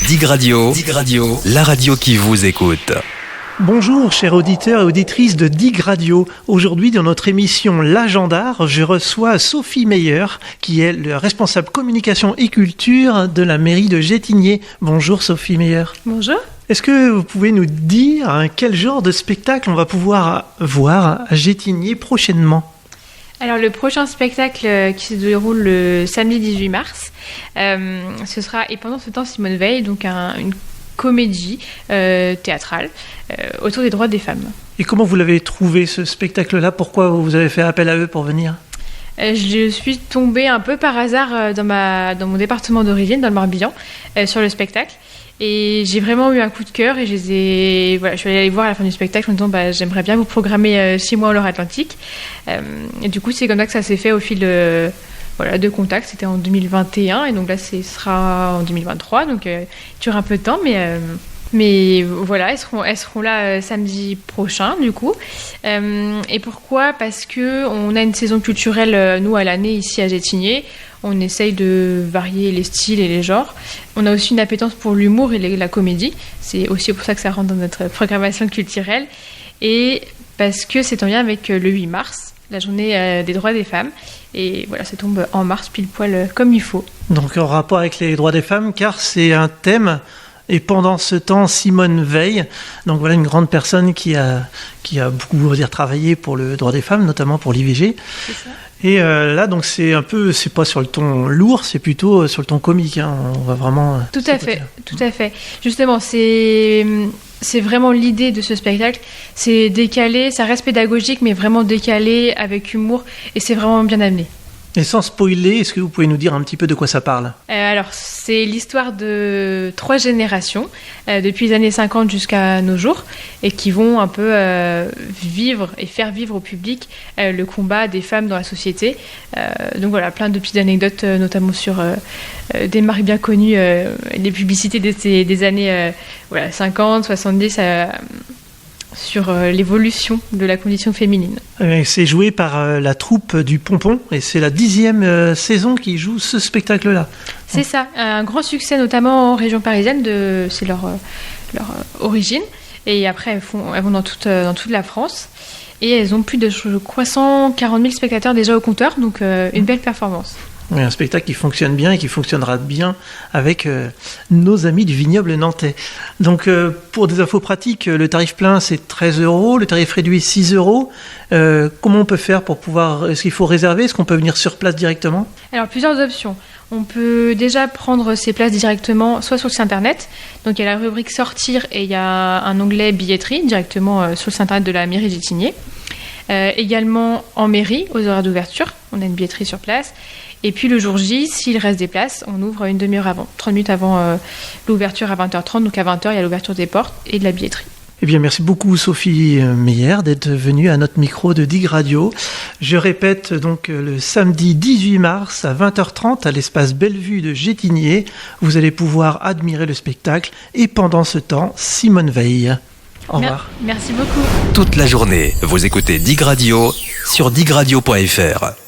Dig Radio, la radio qui vous écoute. Bonjour chers auditeurs et auditrices de Dig Radio. Aujourd'hui dans notre émission L'Agendar, je reçois Sophie Meyer qui est le responsable communication et culture de la mairie de Gétigné. Bonjour Sophie Meyer. Bonjour. Est-ce que vous pouvez nous dire quel genre de spectacle on va pouvoir voir à Gétigné prochainement ? Alors le prochain spectacle qui se déroule le samedi 18 mars, ce sera Et pendant ce temps Simone Veil, donc une comédie théâtrale autour des droits des femmes. Et comment vous l'avez trouvé ce spectacle-là ? Pourquoi vous avez fait appel à eux pour venir ? Je suis tombée un peu par hasard dans mon département d'origine, dans le Morbihan, sur le spectacle. Et j'ai vraiment eu un coup de cœur et je suis allée les voir à la fin du spectacle en me disant j'aimerais bien vous programmer chez moi en Loire-Atlantique. Et du coup, c'est comme ça que ça s'est fait au fil de contact. C'était en 2021 et donc là, ce sera en 2023. Donc, il dure un peu de temps, mais voilà, elles seront là samedi prochain, du coup. Et pourquoi ? Parce qu'on a une saison culturelle, nous, à l'année, ici à Gétigné. On essaye de varier les styles et les genres. On a aussi une appétence pour l'humour et la comédie. C'est aussi pour ça que ça rentre dans notre programmation culturelle. Et parce que c'est en lien avec le 8 mars, la journée des droits des femmes. Et voilà, ça tombe en mars, pile poil, comme il faut. Donc en rapport avec les droits des femmes, car c'est un thème... Et pendant ce temps, Simone Veil, donc voilà une grande personne qui a beaucoup travaillé pour le droit des femmes, notamment pour l'IVG. C'est ça. Et là, donc c'est pas sur le ton lourd, c'est plutôt sur le ton comique. On va vraiment. Tout à fait. Justement, c'est vraiment l'idée de ce spectacle, c'est décalé, ça reste pédagogique, mais vraiment décalé avec humour, et c'est vraiment bien amené. Et sans spoiler, est-ce que vous pouvez nous dire un petit peu de quoi ça parle ? Alors, c'est l'histoire de 3 générations, depuis les années 50 jusqu'à nos jours, et qui vont un peu vivre et faire vivre au public le combat des femmes dans la société. Donc voilà, plein de petites anecdotes, notamment sur des marques bien connues, les publicités des années 50, 70, sur l'évolution de la condition féminine. C'est joué par la troupe du Pompon et c'est la 10e saison qui joue ce spectacle-là. C'est ça, un grand succès notamment en région parisienne, c'est leur origine. Et après, elles vont dans toute la France. Et elles ont plus de, je crois, 140 000 spectateurs déjà au compteur, donc une belle performance. Oui, un spectacle qui fonctionne bien et qui fonctionnera bien avec nos amis du vignoble nantais. Donc, pour des infos pratiques, le tarif plein, c'est 13 €, le tarif réduit, 6 €. Comment on peut faire pour pouvoir... Est-ce qu'il faut réserver ? Est-ce qu'on peut venir sur place directement ? Alors, plusieurs options. On peut déjà prendre ses places directement, soit sur le site internet. Donc, il y a la rubrique sortir et il y a un onglet billetterie directement sur le site internet de la mairie de Gétigné. Également en mairie, aux horaires d'ouverture. On a une billetterie sur place. Et puis le jour J, s'il reste des places, on ouvre une demi-heure avant, 30 minutes avant l'ouverture à 20h30. Donc à 20h, il y a l'ouverture des portes et de la billetterie. Eh bien, merci beaucoup Sophie Meyer d'être venue à notre micro de Dig Radio. Je répète donc le samedi 18 mars à 20h30 à l'espace Bellevue de Gétigné. Vous allez pouvoir admirer le spectacle et pendant ce temps, Simone Veil. Au revoir. Merci beaucoup. Toute la journée, vous écoutez Dig Radio sur digradio.fr.